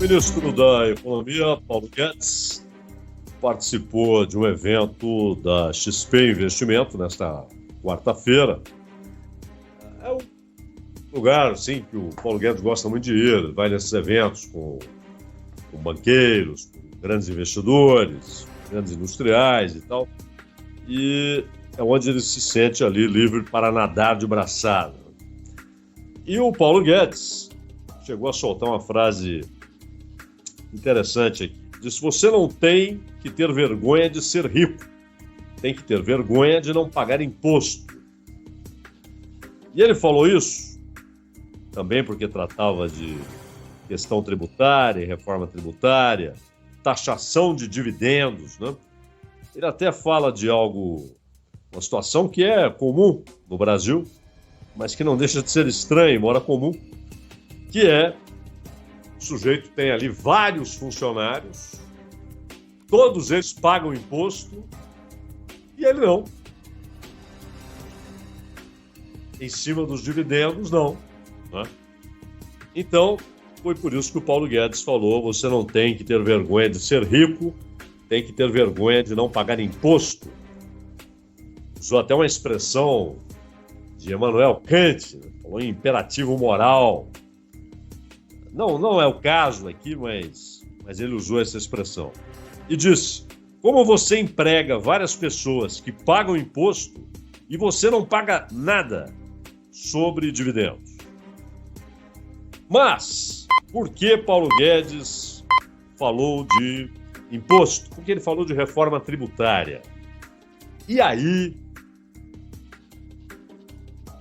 Ministro da Economia, Paulo Guedes, participou de um evento da XP Investimento nesta quarta-feira. É um lugar, assim, que o Paulo Guedes gosta muito de ir, vai nesses eventos com banqueiros, com grandes investidores, grandes industriais e tal. E é onde ele se sente ali livre para nadar de braçada. E o Paulo Guedes chegou a soltar uma frase interessante aqui. Disse: você não tem que ter vergonha de ser rico, tem que ter vergonha de não pagar imposto. E ele falou isso também porque tratava de questão tributária, reforma tributária, taxação de dividendos, né? Ele até fala de algo, uma situação que é comum no Brasil, mas que não deixa de ser estranha, embora comum, que é o sujeito tem ali vários funcionários, todos eles pagam imposto e ele não. Em cima dos dividendos, não, né? Então, foi por isso que o Paulo Guedes falou: você não tem que ter vergonha de ser rico, tem que ter vergonha de não pagar imposto. Usou até uma expressão de Immanuel Kant, né? Falou em imperativo moral. Não é o caso aqui, mas ele usou essa expressão. E disse: como você emprega várias pessoas que pagam imposto e você não paga nada sobre dividendos? Mas, por que Paulo Guedes falou de imposto? Porque ele falou de reforma tributária. E aí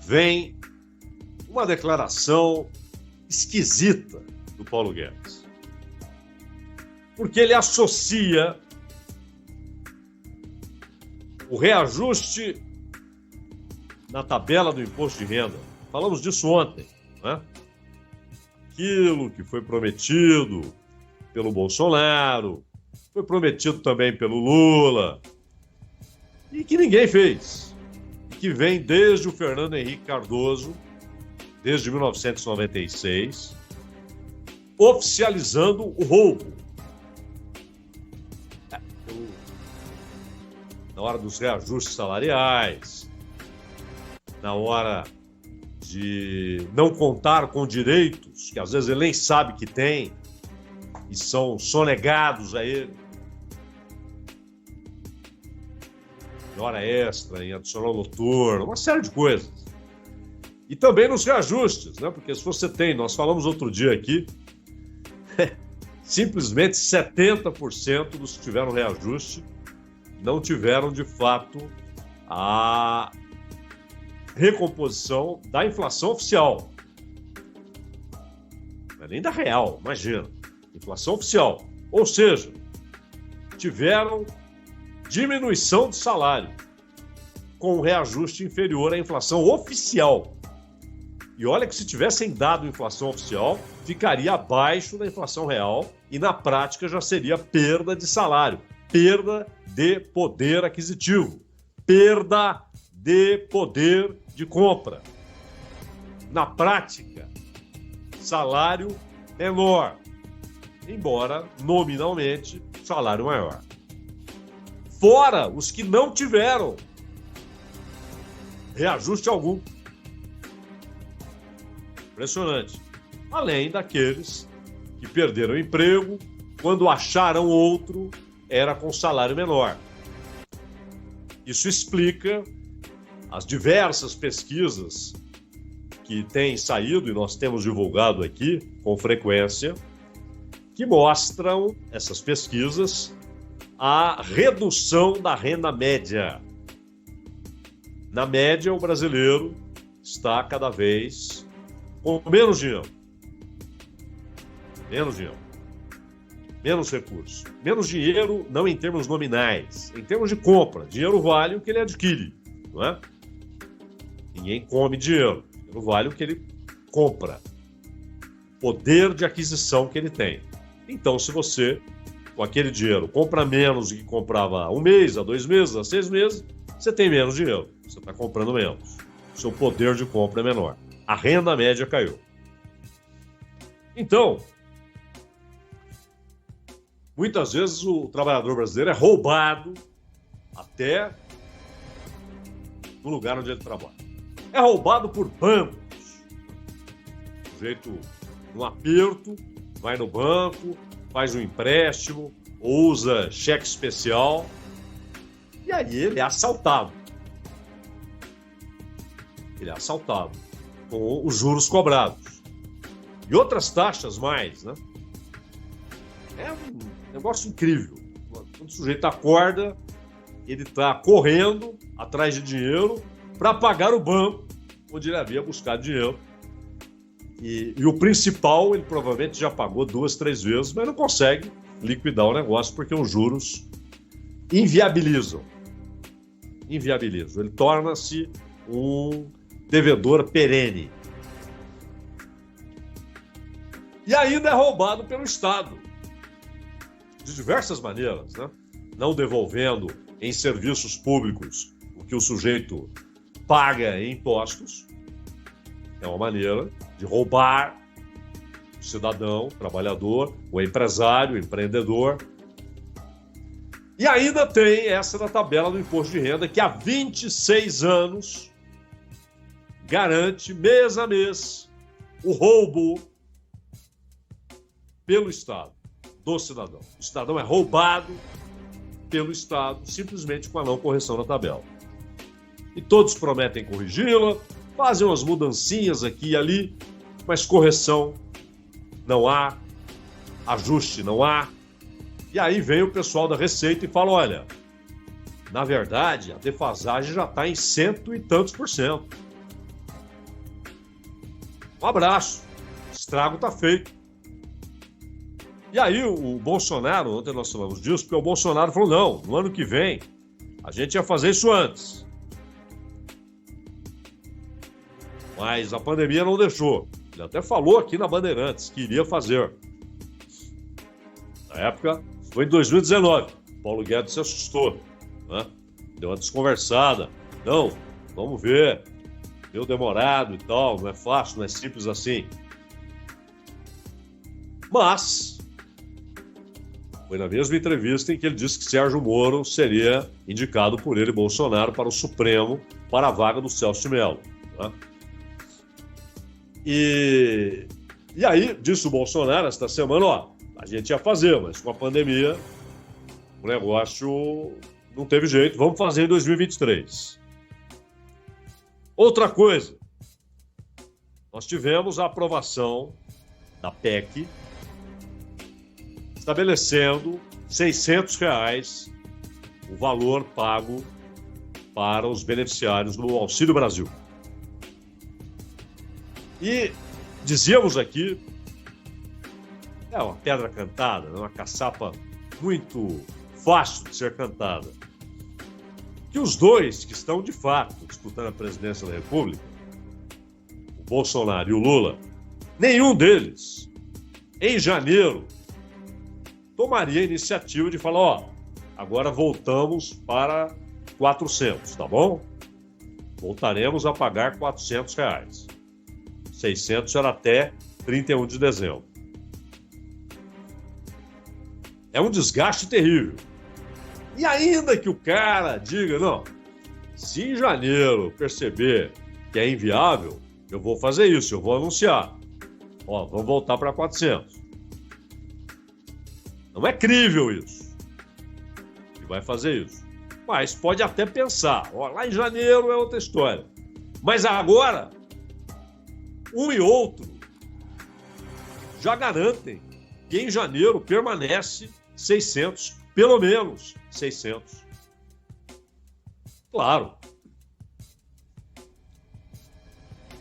vem uma declaração esquisita do Paulo Guedes. Porque ele associa o reajuste na tabela do imposto de renda. Falamos disso ontem, né? Aquilo que foi prometido pelo Bolsonaro, foi prometido também pelo Lula, e que ninguém fez. E que vem desde o Fernando Henrique Cardoso, desde 1996, oficializando o roubo. Na hora dos reajustes salariais, na hora de não contar com direitos, que às vezes ele nem sabe que tem, e são sonegados a ele. Em hora extra, em adicional noturno, uma série de coisas. E também nos reajustes, né? Porque se você tem, nós falamos outro dia aqui, simplesmente 70% dos que tiveram reajuste não tiveram, de fato, a recomposição da inflação oficial. Não é nem da real, imagina. Inflação oficial. Ou seja, tiveram diminuição de salário com um reajuste inferior à inflação oficial. E olha que se tivessem dado inflação oficial, ficaria abaixo da inflação real e na prática já seria perda de salário, perda de poder aquisitivo, perda de poder de compra. Na prática, salário menor, embora nominalmente salário maior. Fora os que não tiveram reajuste algum. Impressionante. Além daqueles que perderam o emprego quando acharam outro era com salário menor. Isso explica as diversas pesquisas que têm saído e nós temos divulgado aqui com frequência, que mostram, essas pesquisas, a redução da renda média. Na média, o brasileiro está cada vez com menos dinheiro. Menos dinheiro. Menos recursos. Menos dinheiro não em termos nominais, em termos de compra. Dinheiro vale o que ele adquire, não é? Ninguém come dinheiro. Dinheiro vale o que ele compra. Poder de aquisição que ele tem. Então, se você, com aquele dinheiro, compra menos do que comprava há um mês, há 2 meses, há 6 meses, você tem menos dinheiro. Você está comprando menos. O seu poder de compra é menor. A renda média caiu. Então, muitas vezes o trabalhador brasileiro é roubado até no lugar onde ele trabalha. É roubado por bancos. O sujeito, num aperto, vai no banco, faz um empréstimo, ou usa cheque especial, e aí ele é assaltado. Ele é assaltado com os juros cobrados. E outras taxas mais, né? É um negócio incrível. Quando o sujeito acorda, ele está correndo atrás de dinheiro para pagar o banco onde ele havia buscado dinheiro. E o principal, ele provavelmente já pagou 2, 3 vezes, mas não consegue liquidar o negócio porque os juros inviabilizam. Ele torna-se um devedor perene. E ainda é roubado pelo Estado. De diversas maneiras, né? Não devolvendo em serviços públicos o que o sujeito paga em impostos. É uma maneira de roubar o cidadão, o trabalhador, o empresário, o empreendedor. E ainda tem essa da tabela do imposto de renda, que há 26 anos garante, mês a mês, o roubo pelo Estado do cidadão. O cidadão é roubado pelo Estado, simplesmente com a não correção da tabela. E todos prometem corrigi-la, fazem umas mudancinhas aqui e ali, mas correção não há, ajuste não há. E aí vem o pessoal da Receita e fala, olha, na verdade, a defasagem já está em 100 e tantos %. Um abraço, o estrago está feito. E aí o Bolsonaro, ontem nós falamos disso, porque o Bolsonaro falou, não, no ano que vem a gente ia fazer isso antes. Mas a pandemia não deixou. Ele até falou aqui na Bandeirantes que iria fazer. Na época, foi em 2019. Paulo Guedes se assustou, né? Deu uma desconversada. Não, vamos ver. Deu demorado e tal, não é fácil, não é simples assim. Mas foi na mesma entrevista em que ele disse que Sérgio Moro seria indicado por ele, Bolsonaro, para o Supremo, para a vaga do Celso de Mello, né? E aí, disse o Bolsonaro esta semana, ó, a gente ia fazer, mas com a pandemia o negócio não teve jeito, vamos fazer em 2023. Outra coisa, nós tivemos a aprovação da PEC estabelecendo R$600 o valor pago para os beneficiários do Auxílio Brasil. E dizíamos aqui, é uma pedra cantada, uma caçapa muito fácil de ser cantada, que os dois que estão de fato disputando a presidência da República, o Bolsonaro e o Lula, nenhum deles, em janeiro, tomaria a iniciativa de falar, ó, agora voltamos para 400, tá bom? Voltaremos a pagar R$400. 600 era até 31 de dezembro. É um desgaste terrível. E ainda que o cara diga, não, se em janeiro eu perceber que é inviável, eu vou fazer isso, eu vou anunciar. Ó, vamos voltar para 400. Não é crível isso. E vai fazer isso. Mas pode até pensar, ó, lá em janeiro é outra história. Mas agora, um e outro já garantem que em janeiro permanece 600, pelo menos 600. Claro.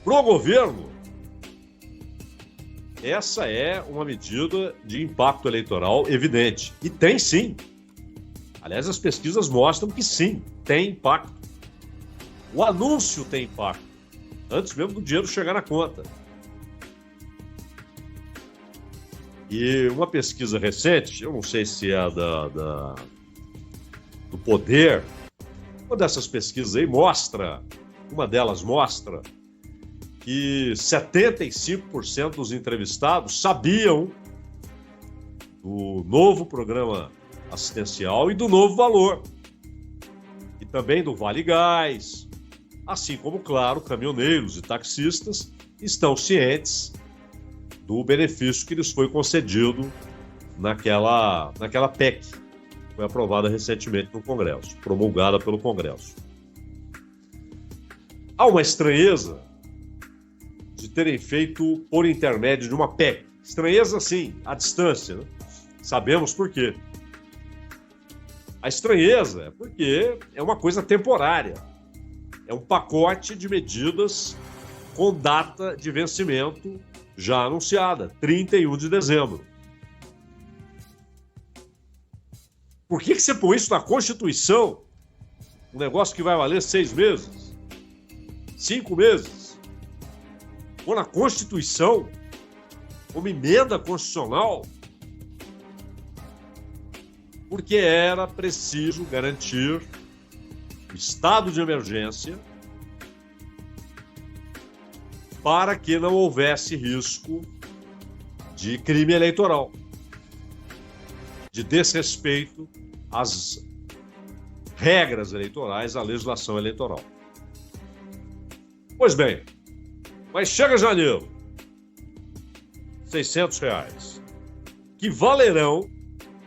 Pro governo, essa é uma medida de impacto eleitoral evidente. E tem sim. Aliás, as pesquisas mostram que sim, tem impacto. O anúncio tem impacto. Antes mesmo do dinheiro chegar na conta. E uma pesquisa recente, eu não sei se é do Poder, uma dessas pesquisas aí uma delas mostra que 75% dos entrevistados sabiam do novo programa assistencial e do novo valor. E também do Vale Gás. Assim como, claro, caminhoneiros e taxistas estão cientes do benefício que lhes foi concedido naquela PEC, que foi aprovada recentemente no Congresso, promulgada pelo Congresso. Há uma estranheza de terem feito por intermédio de uma PEC. Estranheza, sim, à distância, né? Sabemos por quê. A estranheza é porque é uma coisa temporária. É um pacote de medidas com data de vencimento já anunciada, 31 de dezembro. Por que você põe isso na Constituição? Um negócio que vai valer 6 meses? 5 meses? Ou na Constituição? Uma emenda constitucional? Porque era preciso garantir o estado de emergência para que não houvesse risco de crime eleitoral, de desrespeito às regras eleitorais, à legislação eleitoral. Pois bem, mas chega janeiro, R$600, que valerão,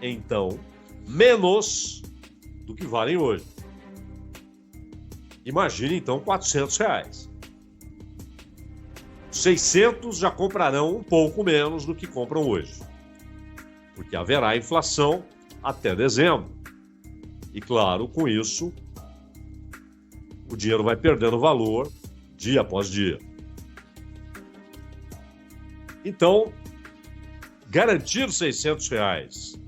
então, menos do que valem hoje. Imagine, então, R$400. 600 já comprarão um pouco menos do que compram hoje, porque haverá inflação até dezembro. E, claro, com isso, o dinheiro vai perdendo valor dia após dia. Então, garantir R$600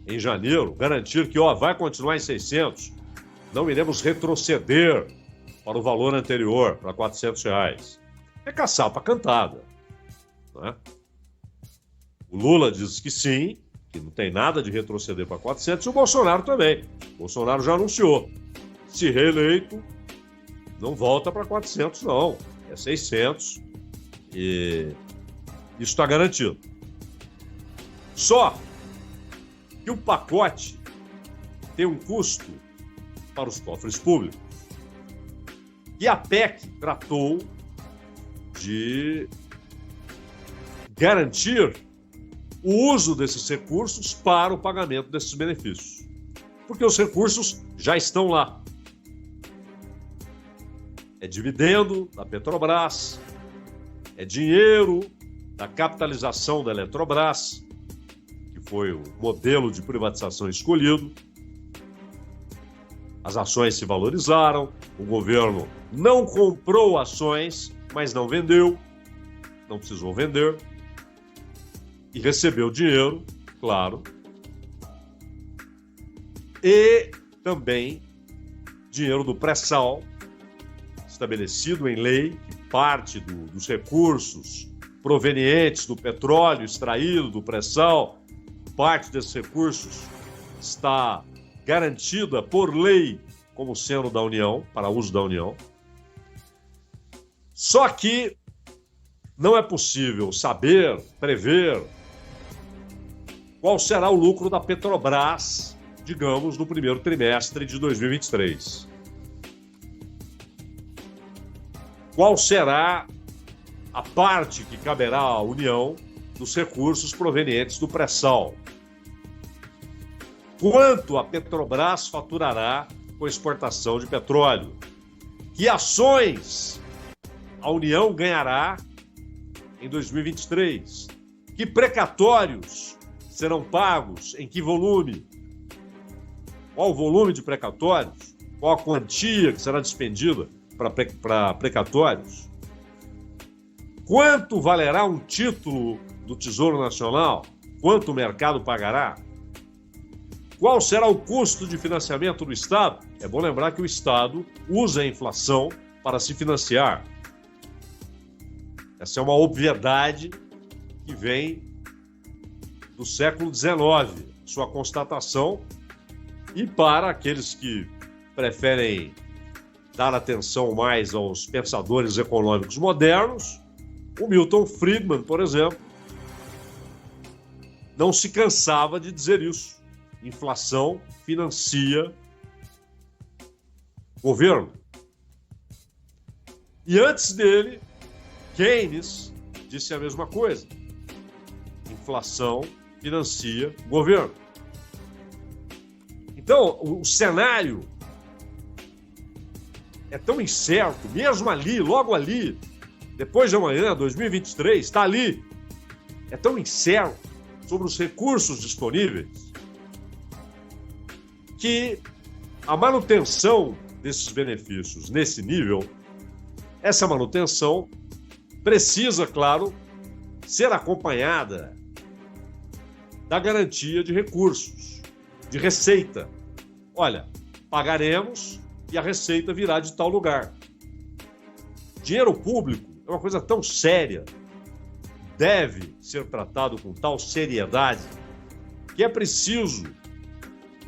em janeiro, garantir que vai continuar em 600, não iremos retroceder para o valor anterior, para R$400. É caçapa cantada, né? O Lula diz que sim, que não tem nada de retroceder para 400, e o Bolsonaro também. O Bolsonaro já anunciou. Se reeleito, não volta para 400, não. É 600 e isso está garantido. Só que o pacote tem um custo para os cofres públicos. E a PEC tratou de garantir o uso desses recursos para o pagamento desses benefícios. Porque os recursos já estão lá. É dividendo da Petrobras, é dinheiro da capitalização da Eletrobras, que foi o modelo de privatização escolhido. As ações se valorizaram, o governo não comprou ações, mas não vendeu, não precisou vender, e recebeu dinheiro, claro, e também dinheiro do pré-sal, estabelecido em lei, que parte dos recursos provenientes do petróleo extraído do pré-sal, parte desses recursos está garantida por lei como sendo da União, para uso da União. Só que não é possível saber, prever qual será o lucro da Petrobras, digamos, no primeiro trimestre de 2023. Qual será a parte que caberá à União dos recursos provenientes do pré-sal? Quanto a Petrobras faturará com a exportação de petróleo? Que ações a União ganhará em 2023? Que precatórios serão pagos? Em que volume? Qual o volume de precatórios? Qual a quantia que será despendida para precatórios? Quanto valerá um título do Tesouro Nacional? Quanto o mercado pagará? Qual será o custo de financiamento do Estado? É bom lembrar que o Estado usa a inflação para se financiar. Essa é uma obviedade que vem do século XIX, sua constatação, e para aqueles que preferem dar atenção mais aos pensadores econômicos modernos, o Milton Friedman, por exemplo, não se cansava de dizer isso. Inflação financia governo. E antes dele, Keynes disse a mesma coisa. Inflação financia governo. Então, o cenário é tão incerto, mesmo ali, logo ali, depois de amanhã, 2023, está ali. É tão incerto sobre os recursos disponíveis que a manutenção desses benefícios nesse nível, essa manutenção precisa, claro, ser acompanhada da garantia de recursos, de receita. Olha, pagaremos e a receita virá de tal lugar. Dinheiro público é uma coisa tão séria, deve ser tratado com tal seriedade, que é preciso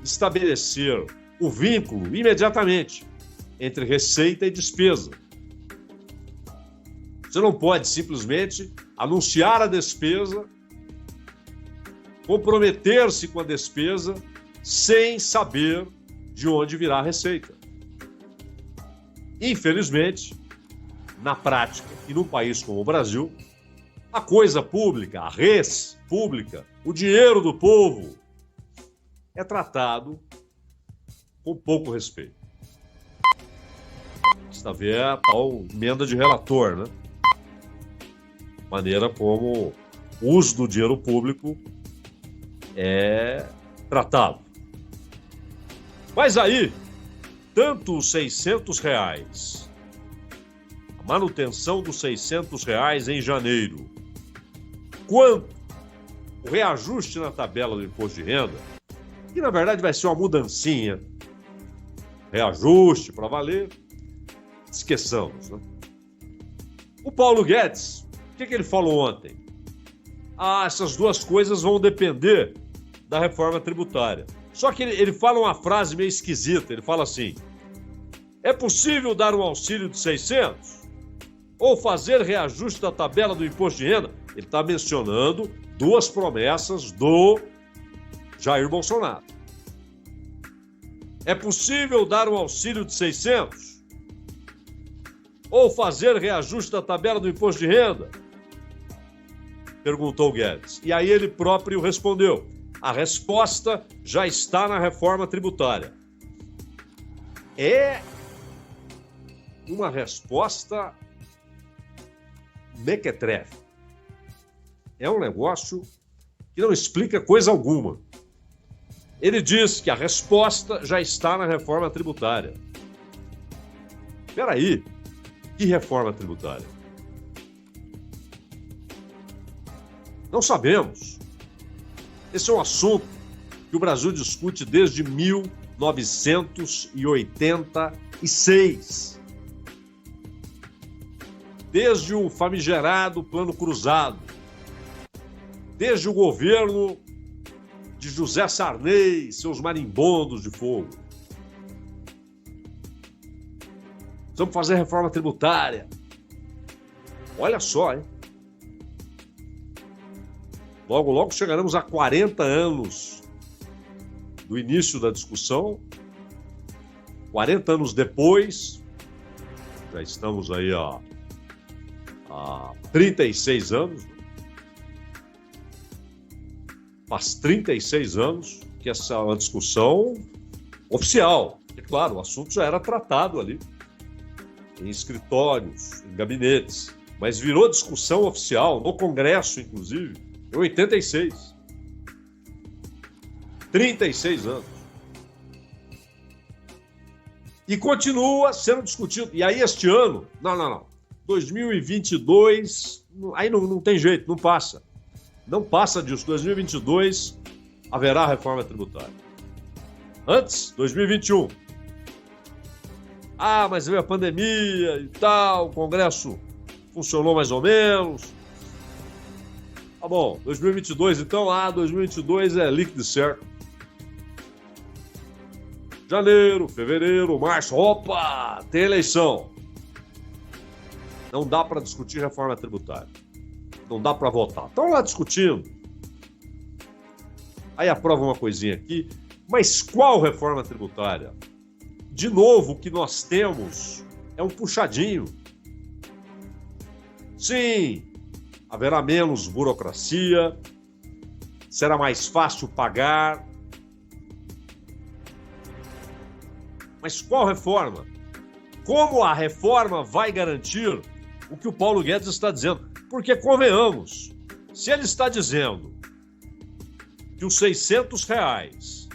estabelecer o vínculo imediatamente entre receita e despesa. Você não pode simplesmente anunciar a despesa, comprometer-se com a despesa sem saber de onde virá a receita. Infelizmente, na prática e num país como o Brasil, a coisa pública, a res pública, o dinheiro do povo é tratado com pouco respeito. Está vendo a tal emenda de relator, né? Maneira como o uso do dinheiro público é tratado. Mas aí, tanto os R$600, a manutenção dos R$600 em janeiro, quanto o reajuste na tabela do imposto de renda, que na verdade vai ser uma mudancinha, reajuste para valer, esqueçamos, né? O Paulo Guedes, o que ele falou ontem? Essas duas coisas vão depender da reforma tributária. Só que ele fala uma frase meio esquisita, ele fala assim: é possível dar um auxílio de 600? Ou fazer reajuste da tabela do imposto de renda? Ele está mencionando duas promessas do Jair Bolsonaro. É possível dar um auxílio de 600? Ou fazer reajuste da tabela do imposto de renda? Perguntou o Guedes. E aí ele próprio respondeu: a resposta já está na reforma tributária. É uma resposta mequetrefe. É um negócio que não explica coisa alguma. Ele diz que a resposta já está na reforma tributária. Espera aí, que reforma tributária? Não sabemos. Esse é um assunto que o Brasil discute desde 1986. Desde o famigerado Plano Cruzado. Desde o governo de José Sarney e seus marimbondos de fogo. Precisamos fazer reforma tributária. Olha só, hein? Logo, logo chegaremos a 40 anos do início da discussão. 40 anos depois, já estamos aí há 36 anos. Faz 36 anos que essa é uma discussão oficial. E claro, o assunto já era tratado ali, em escritórios, em gabinetes, mas virou discussão oficial, no Congresso, inclusive, em 86. 36 anos. E continua sendo discutido. E aí este ano, não. 2022, aí não tem jeito, não passa. Não passa disso. 2022 haverá reforma tributária. Antes, 2021. Mas veio a pandemia e tal, o Congresso funcionou mais ou menos. Tá bom, 2022 então, 2022 é líquido certo. Janeiro, fevereiro, março, opa, tem eleição. Não dá para discutir reforma tributária. Não dá para votar. Estão lá discutindo. Aí aprova uma coisinha aqui. Mas qual reforma tributária? De novo, o que nós temos é um puxadinho. Sim, haverá menos burocracia, será mais fácil pagar. Mas qual reforma? Como a reforma vai garantir o que o Paulo Guedes está dizendo? Porque, convenhamos, se ele está dizendo que os R$ 600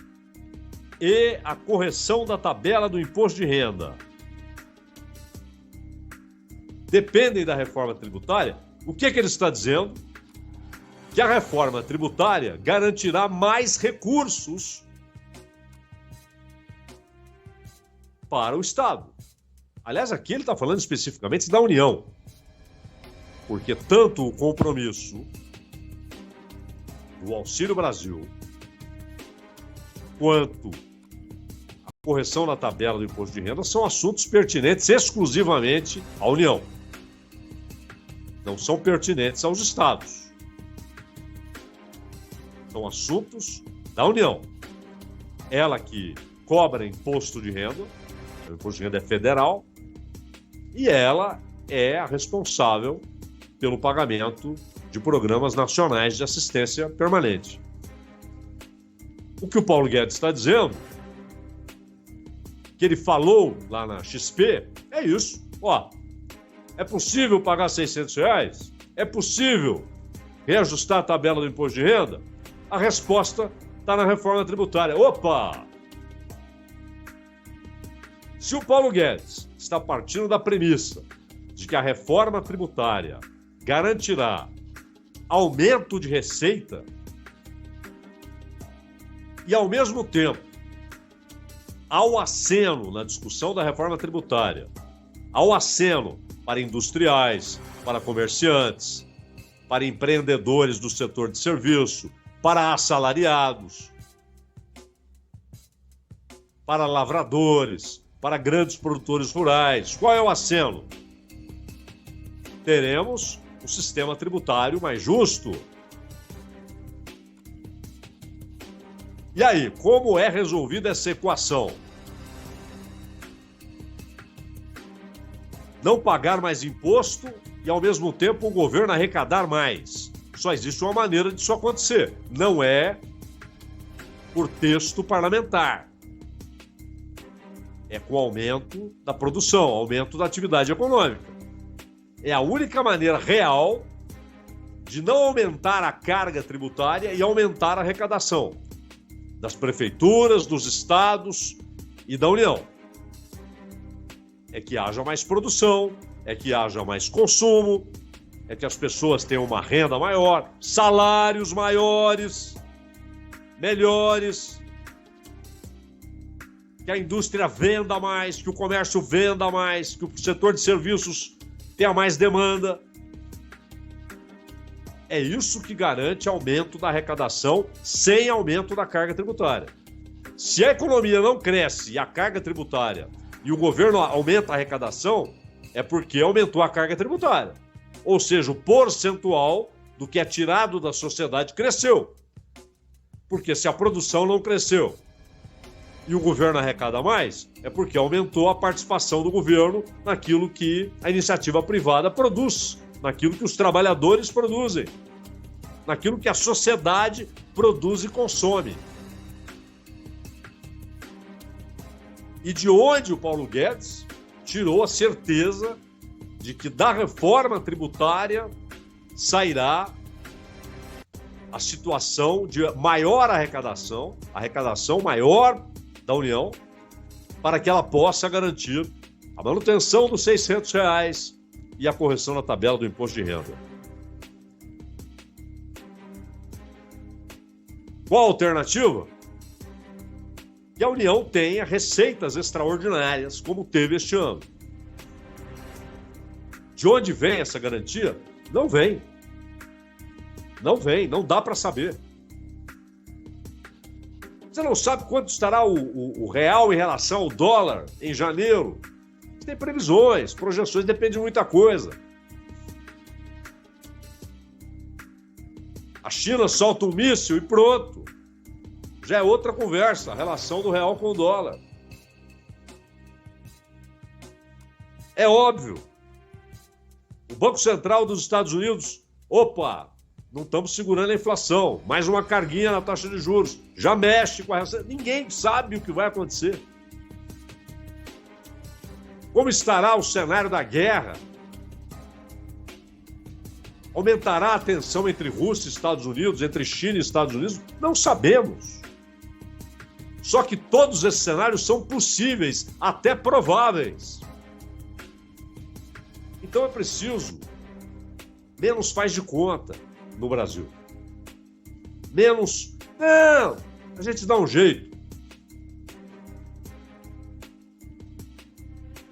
e a correção da tabela do imposto de renda dependem da reforma tributária, o que ele está dizendo? Que a reforma tributária garantirá mais recursos para o Estado. Aliás, aqui ele está falando especificamente da União, porque tanto o compromisso do Auxílio Brasil quanto a correção na tabela do imposto de renda são assuntos pertinentes exclusivamente à União. Não são pertinentes aos Estados. São assuntos da União. Ela que cobra imposto de renda, o imposto de renda é federal, e ela é a responsável pelo pagamento de programas nacionais de assistência permanente. O que o Paulo Guedes está dizendo, que ele falou lá na XP, é isso. Ó, é possível pagar R$600? É possível reajustar a tabela do imposto de renda? A resposta está na reforma tributária. Opa! Se o Paulo Guedes está partindo da premissa de que a reforma tributária garantirá aumento de receita e, ao mesmo tempo, ao aceno na discussão da reforma tributária, ao aceno para industriais, para comerciantes, para empreendedores do setor de serviço, para assalariados, para lavradores, para grandes produtores rurais. Qual é o aceno? Teremos um sistema tributário mais justo. E aí, como é resolvida essa equação? Não pagar mais imposto e, ao mesmo tempo, o governo arrecadar mais. Só existe uma maneira disso acontecer. Não é por texto parlamentar. É com aumento da produção, aumento da atividade econômica. É a única maneira real de não aumentar a carga tributária e aumentar a arrecadação das prefeituras, dos estados e da União. É que haja mais produção, é que haja mais consumo, é que as pessoas tenham uma renda maior, salários maiores, melhores, que a indústria venda mais, que o comércio venda mais, que o setor de serviços tenha mais demanda. É isso que garante aumento da arrecadação sem aumento da carga tributária. Se a economia não cresce e a carga tributária e o governo aumenta a arrecadação, é porque aumentou a carga tributária. Ou seja, o percentual do que é tirado da sociedade cresceu. Porque se a produção não cresceu e o governo arrecada mais, é porque aumentou a participação do governo naquilo que a iniciativa privada produz, naquilo que os trabalhadores produzem, naquilo que a sociedade produz e consome. E de onde o Paulo Guedes tirou a certeza de que da reforma tributária sairá a situação de maior arrecadação maior da União, para que ela possa garantir a manutenção dos R$600 e a correção na tabela do imposto de renda. Qual a alternativa? Que a União tenha receitas extraordinárias, como teve este ano. De onde vem essa garantia? Não vem. Não vem, não dá para saber. Você não sabe quanto estará o real em relação ao dólar em janeiro. Tem previsões, projeções, depende de muita coisa. A China solta um míssil e pronto. já é outra conversa, a relação do real com o dólar. É óbvio. O Banco Central dos Estados Unidos, opa, não estamos segurando a inflação, mais uma carguinha na taxa de juros, já mexe com a relação. Ninguém sabe o que vai acontecer. Como estará o cenário da guerra? Aumentará a tensão entre Rússia e Estados Unidos, entre China e Estados Unidos? Não sabemos. Só que todos esses cenários são possíveis, até prováveis. Então é preciso menos faz de conta no Brasil. Menos, não, a gente dá um jeito.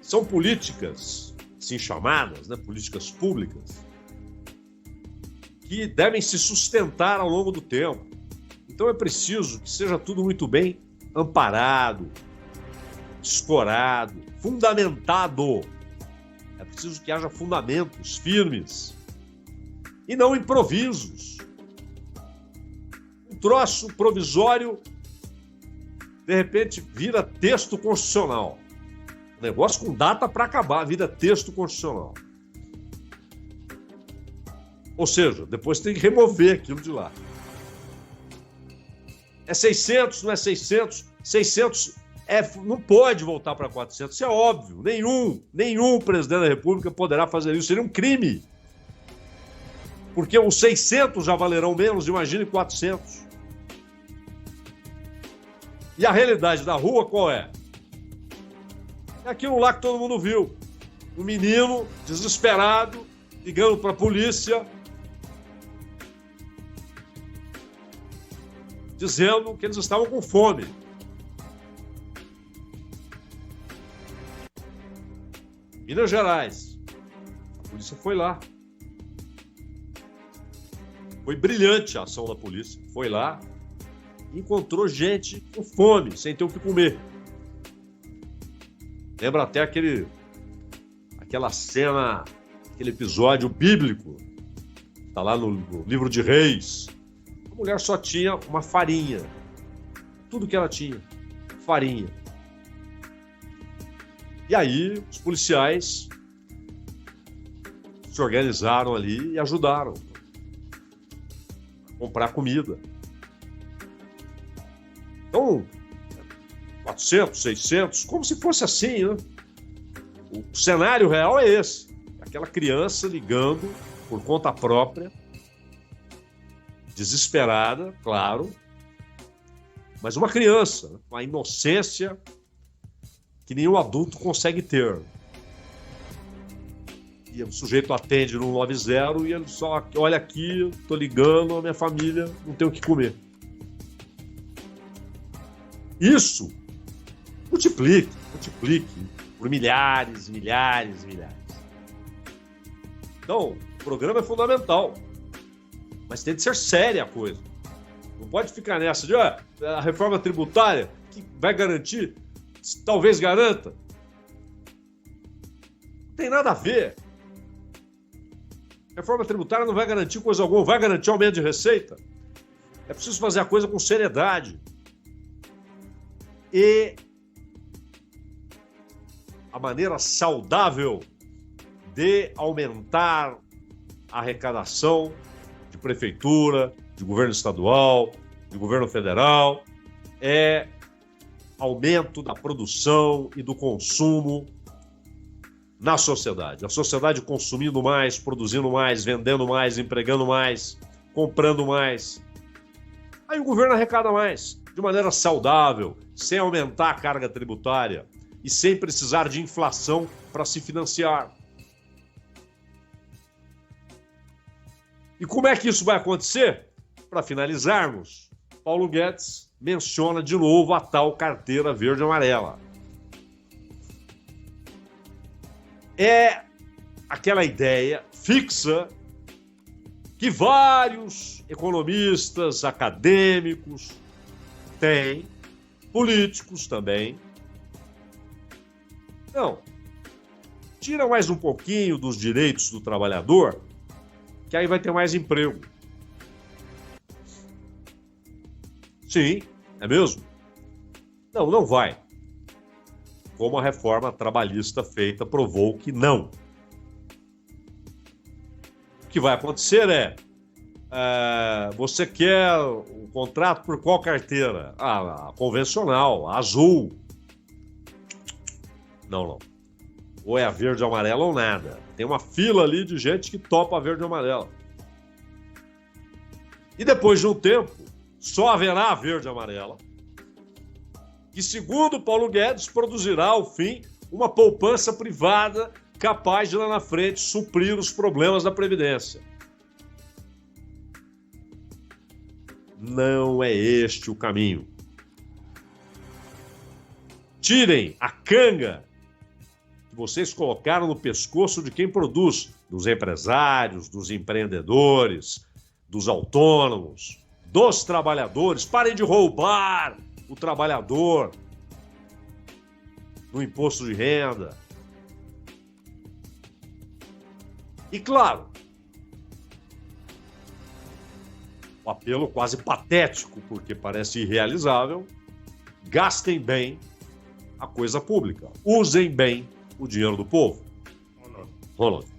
São políticas, assim chamadas, né, políticas públicas, que devem se sustentar ao longo do tempo. Então é preciso que seja tudo muito bem amparado, escorado, fundamentado. É preciso que haja fundamentos firmes e não improvisos. Um troço provisório, de repente, vira texto constitucional. Um negócio com data para acabar, vira texto constitucional. Ou seja, depois tem que remover aquilo de lá. É 600, não é 600? 600 não pode voltar para 400, isso é óbvio. Nenhum presidente da República poderá fazer isso, seria um crime. Porque os 600 já valerão menos, imagine 400. E a realidade da rua qual é? É aquilo lá que todo mundo viu. Um menino desesperado, ligando para a polícia, dizendo que eles estavam com fome. Minas Gerais. A polícia foi lá. Foi brilhante a ação da polícia. Foi lá e encontrou gente com fome, sem ter o que comer. Lembra até aquela cena, aquele episódio bíblico. Está lá no livro de Reis. A mulher só tinha uma farinha. Tudo que ela tinha. Farinha. E aí, os policiais se organizaram ali e ajudaram a comprar comida. Então, 400, 600, como se fosse assim, né? O cenário real é esse. Aquela criança ligando por conta própria, desesperada, claro, mas uma criança, com a inocência que nenhum adulto consegue ter. E o sujeito atende no 90 e ele só, olha aqui, tô ligando, a minha família não tem o que comer. Isso multiplique por milhares. Então, o programa é fundamental, mas tem de ser séria a coisa. Não pode ficar nessa de a reforma tributária que vai garantir, talvez garanta. Não tem nada a ver. A reforma tributária não vai garantir coisa alguma, vai garantir aumento de receita. É preciso fazer a coisa com seriedade. E a maneira saudável de aumentar a arrecadação de prefeitura, de governo estadual, de governo federal, é aumento da produção e do consumo na sociedade. A sociedade consumindo mais, produzindo mais, vendendo mais, empregando mais, comprando mais. Aí o governo arrecada mais, de maneira saudável, sem aumentar a carga tributária e sem precisar de inflação para se financiar. E como é que isso vai acontecer? Para finalizarmos, Paulo Guedes menciona de novo a tal carteira verde e amarela. É aquela ideia fixa que vários economistas, acadêmicos têm, políticos também. Não, tira mais um pouquinho dos direitos do trabalhador, que aí vai ter mais emprego. Sim, É mesmo? Não, não vai. Como a reforma trabalhista feita provou que não. O que vai acontecer você quer um contrato por qual carteira? A convencional, a azul. Não. Ou é a verde e amarela ou nada. Tem uma fila ali de gente que topa a verde e amarela. E depois de um tempo, só haverá a verde e amarela, que, segundo Paulo Guedes, produzirá, ao fim, uma poupança privada capaz de, lá na frente, suprir os problemas da Previdência. Não é este o caminho. Tirem a canga que vocês colocaram no pescoço de quem produz, dos empresários, dos empreendedores, dos autônomos, dos trabalhadores. Parem de roubar o trabalhador no imposto de renda. E, claro, o apelo quase patético, porque parece irrealizável: gastem bem a coisa pública. Usem bem o dinheiro do povo. Ronald.